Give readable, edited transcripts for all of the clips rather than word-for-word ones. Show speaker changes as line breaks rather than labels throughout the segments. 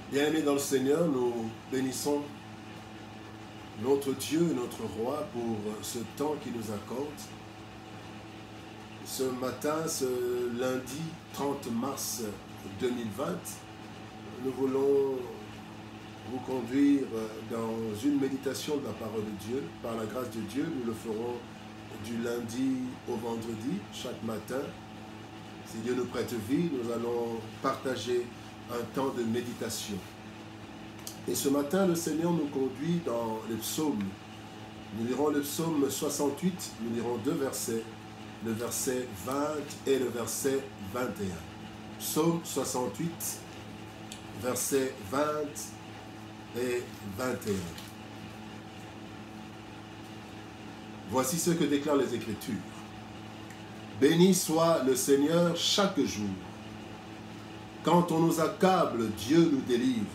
Bien-aimés dans le Seigneur, nous bénissons notre Dieu, notre Roi, pour ce temps qu'il nous accorde. Ce matin, ce lundi 30 mars 2020, nous voulons vous conduire dans une méditation de la parole de Dieu. Par la grâce de Dieu, nous le ferons du lundi au vendredi, chaque matin. Si Dieu nous prête vie, nous allons partager un temps de méditation. Et ce matin, le Seigneur nous conduit dans les psaumes. Nous lirons le psaume 68, nous lirons deux versets, le verset 20 et le verset 21. Psaume 68, versets 20 et 21. Voici ce que déclarent les Écritures. Béni soit le Seigneur chaque jour. Quand on nous accable, Dieu nous délivre.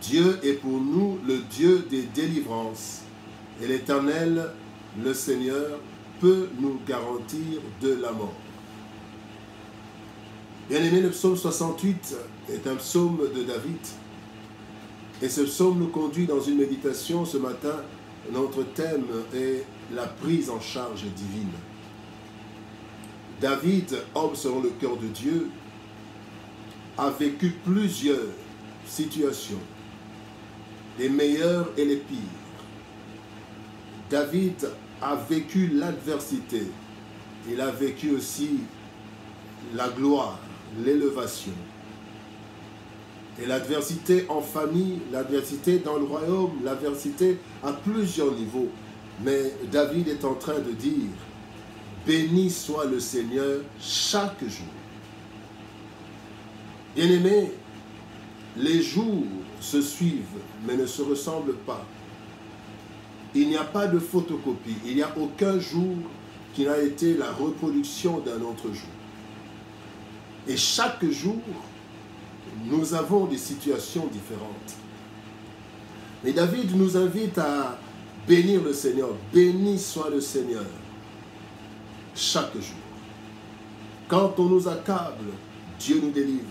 Dieu est pour nous le Dieu des délivrances. Et l'Éternel, le Seigneur, peut nous garantir de la mort. Bien-aimé, le psaume 68 est un psaume de David. Et ce psaume nous conduit dans une méditation. Ce matin, notre thème est la prise en charge divine. David, homme selon le cœur de Dieu, a vécu plusieurs situations, les meilleures et les pires. David a vécu l'adversité. Il a vécu aussi la gloire, l'élévation. Et l'adversité en famille, l'adversité dans le royaume, l'adversité à plusieurs niveaux. Mais David est en train de dire, béni soit le Seigneur chaque jour. Bien-aimés, les jours se suivent, mais ne se ressemblent pas. Il n'y a pas de photocopie. Il n'y a aucun jour qui n'a été la reproduction d'un autre jour. Et chaque jour, nous avons des situations différentes. Mais David nous invite à bénir le Seigneur. Béni soit le Seigneur chaque jour. Quand on nous accable, Dieu nous délivre.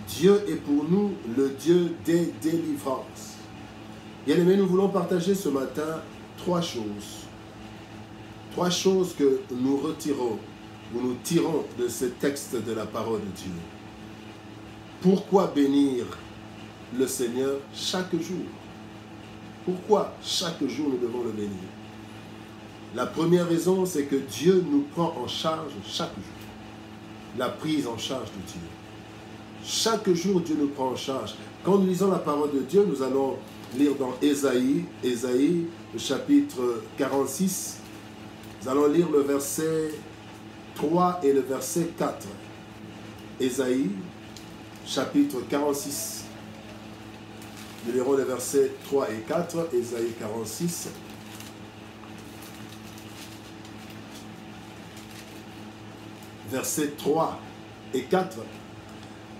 Dieu est pour nous le Dieu des délivrances. Bien-aimés, nous voulons partager ce matin trois choses. Trois choses que nous retirons ou nous tirons de ce texte de la parole de Dieu. Pourquoi bénir le Seigneur chaque jour? Pourquoi chaque jour nous devons le bénir? La première raison, c'est que Dieu nous prend en charge chaque jour. La prise en charge de Dieu. Chaque jour, Dieu nous prend en charge. Quand nous lisons la parole de Dieu, nous allons lire dans Ésaïe, le chapitre 46. Nous allons lire le verset 3 et le verset 4. Ésaïe, chapitre 46. Nous lirons les versets 3 et 4. Ésaïe 46. Versets 3 et 4.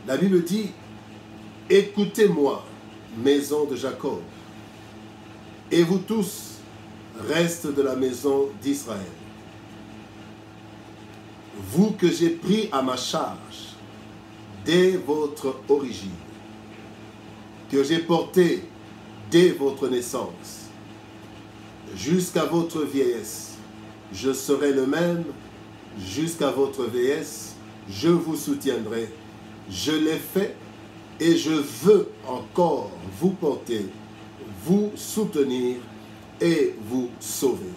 La Bible dit, « Écoutez-moi, maison de Jacob, et vous tous, reste de la maison d'Israël. Vous que j'ai pris à ma charge dès votre origine, que j'ai porté dès votre naissance, jusqu'à votre vieillesse, je serai le même, jusqu'à votre vieillesse, je vous soutiendrai. Je l'ai fait et je veux encore vous porter, vous soutenir et vous sauver. »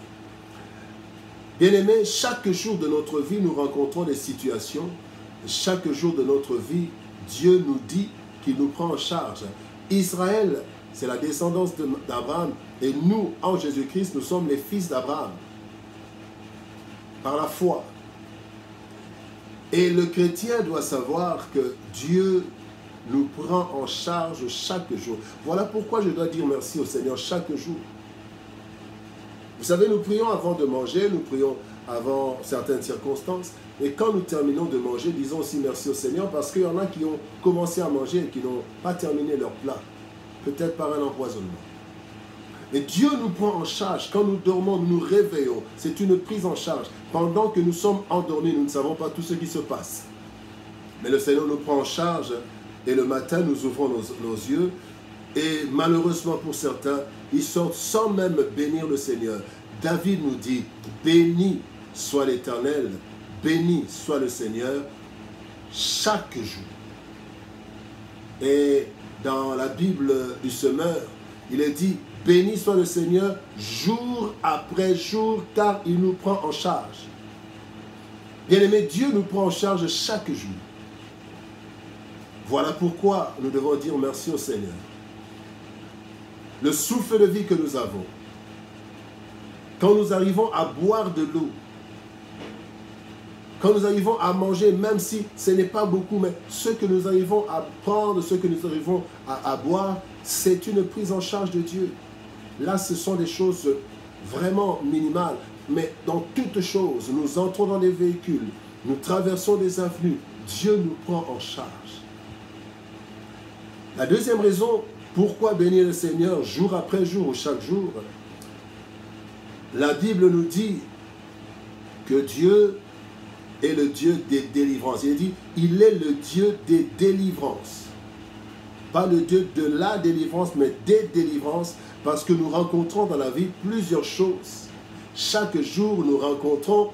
Bien-aimés, chaque jour de notre vie, nous rencontrons des situations. Chaque jour de notre vie, Dieu nous dit qu'il nous prend en charge. Israël, c'est la descendance d'Abraham. Et nous, en Jésus-Christ, nous sommes les fils d'Abraham. Par la foi. Et le chrétien doit savoir que Dieu nous prend en charge chaque jour. Voilà pourquoi je dois dire merci au Seigneur chaque jour. Vous savez, nous prions avant de manger, nous prions avant certaines circonstances. Et quand nous terminons de manger, disons aussi merci au Seigneur parce qu'il y en a qui ont commencé à manger et qui n'ont pas terminé leur plat. Peut-être par un empoisonnement. Mais Dieu nous prend en charge. Quand nous dormons, nous nous réveillons. C'est une prise en charge. Pendant que nous sommes endormis, nous ne savons pas tout ce qui se passe. Mais le Seigneur nous prend en charge et le matin nous ouvrons nos yeux et malheureusement pour certains, ils sortent sans même bénir le Seigneur. David nous dit, béni soit l'Éternel, béni soit le Seigneur chaque jour. Et dans la Bible du Semeur, il est dit, béni soit le Seigneur jour après jour, car il nous prend en charge. Bien-aimé, Dieu nous prend en charge chaque jour. Voilà pourquoi nous devons dire merci au Seigneur. Le souffle de vie que nous avons, quand nous arrivons à boire de l'eau, quand nous arrivons à manger, même si ce n'est pas beaucoup, mais ce que nous arrivons à prendre, ce que nous arrivons à boire, c'est une prise en charge de Dieu. Là, ce sont des choses vraiment minimales. Mais dans toutes choses, nous entrons dans des véhicules, nous traversons des avenues, Dieu nous prend en charge. La deuxième raison, pourquoi bénir le Seigneur jour après jour ou chaque jour? La Bible nous dit que Dieu est le Dieu des délivrances. Il dit, il est le Dieu des délivrances. Pas le Dieu de la délivrance, mais des délivrances, parce que nous rencontrons dans la vie plusieurs choses. Chaque jour, nous rencontrons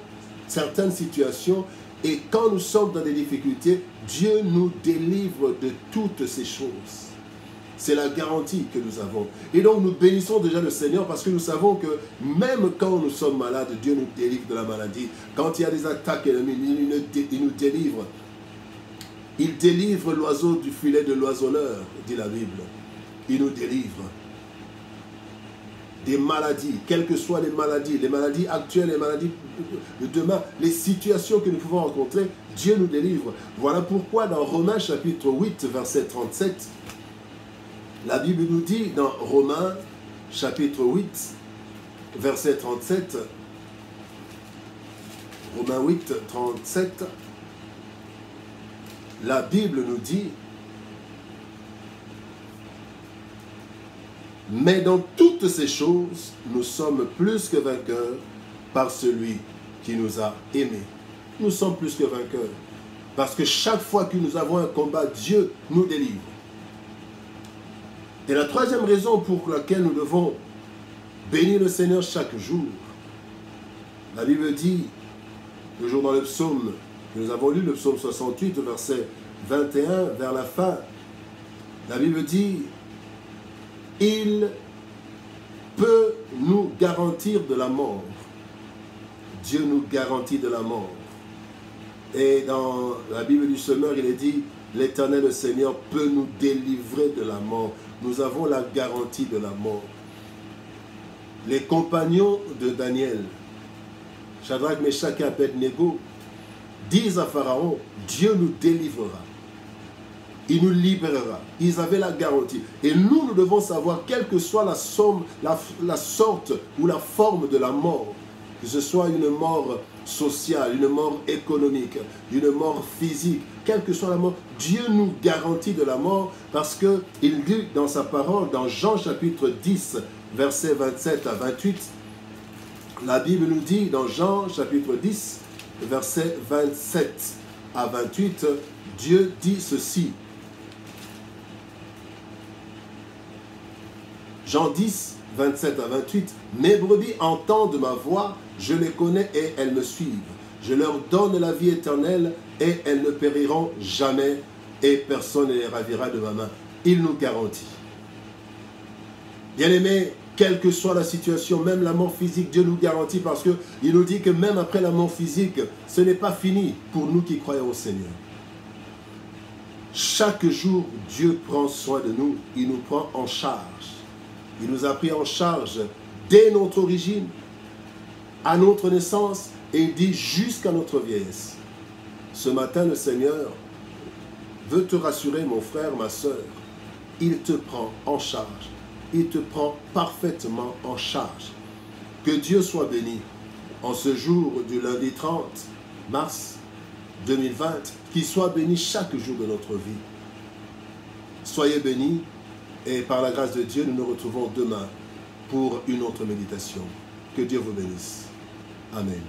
certaines situations et quand nous sommes dans des difficultés, Dieu nous délivre de toutes ces choses. C'est la garantie que nous avons. Et donc, nous bénissons déjà le Seigneur parce que nous savons que même quand nous sommes malades, Dieu nous délivre de la maladie. Quand il y a des attaques ennemies, il nous délivre. Il délivre l'oiseau du filet de l'oiseleur, dit la Bible. Il nous délivre des maladies, quelles que soient les maladies actuelles, les maladies de demain, les situations que nous pouvons rencontrer, Dieu nous délivre. Voilà pourquoi dans Romains chapitre 8, verset 37, la Bible nous dit dans Romains chapitre 8, verset 37, Romains 8, 37, la Bible nous dit, mais dans toutes ces choses, nous sommes plus que vainqueurs par celui qui nous a aimés. Nous sommes plus que vainqueurs. Parce que chaque fois que nous avons un combat, Dieu nous délivre. Et la troisième raison pour laquelle nous devons bénir le Seigneur chaque jour, la Bible dit, toujours dans le psaume, que nous avons lu le psaume 68, verset 21, vers la fin, la Bible dit, il peut nous garantir de la mort. Dieu nous garantit de la mort. Et dans la Bible du Semeur, il est dit, l'Éternel, le Seigneur, peut nous délivrer de la mort. Nous avons la garantie de la mort. Les compagnons de Daniel, Shadrach, Meshach et Abednego, disent à Pharaon, Dieu nous délivrera. Il nous libérera. Ils avaient la garantie. Et nous devons savoir, quelle que soit la sorte ou la forme de la mort, que ce soit une mort sociale, une mort économique, une mort physique, quelle que soit la mort, Dieu nous garantit de la mort parce qu'il dit dans sa parole, dans Jean chapitre 10, versets 27 à 28, la Bible nous dit dans Jean chapitre 10, versets 27 à 28, Dieu dit ceci. Jean 10, 27 à 28, « Mes brebis entendent ma voix, je les connais et elles me suivent. Je leur donne la vie éternelle et elles ne périront jamais et personne ne les ravira de ma main. » Il nous garantit. Bien-aimés, quelle que soit la situation, même la mort physique, Dieu nous garantit parce qu'il nous dit que même après la mort physique, ce n'est pas fini pour nous qui croyons au Seigneur. Chaque jour, Dieu prend soin de nous, il nous prend en charge. Il nous a pris en charge dès notre origine, à notre naissance, et il dit jusqu'à notre vieillesse. Ce matin, le Seigneur veut te rassurer, mon frère, ma soeur. Il te prend en charge. Il te prend parfaitement en charge. Que Dieu soit béni en ce jour du lundi 30 mars 2020, qu'il soit béni chaque jour de notre vie. Soyez bénis. Et par la grâce de Dieu, nous nous retrouvons demain pour une autre méditation. Que Dieu vous bénisse. Amen.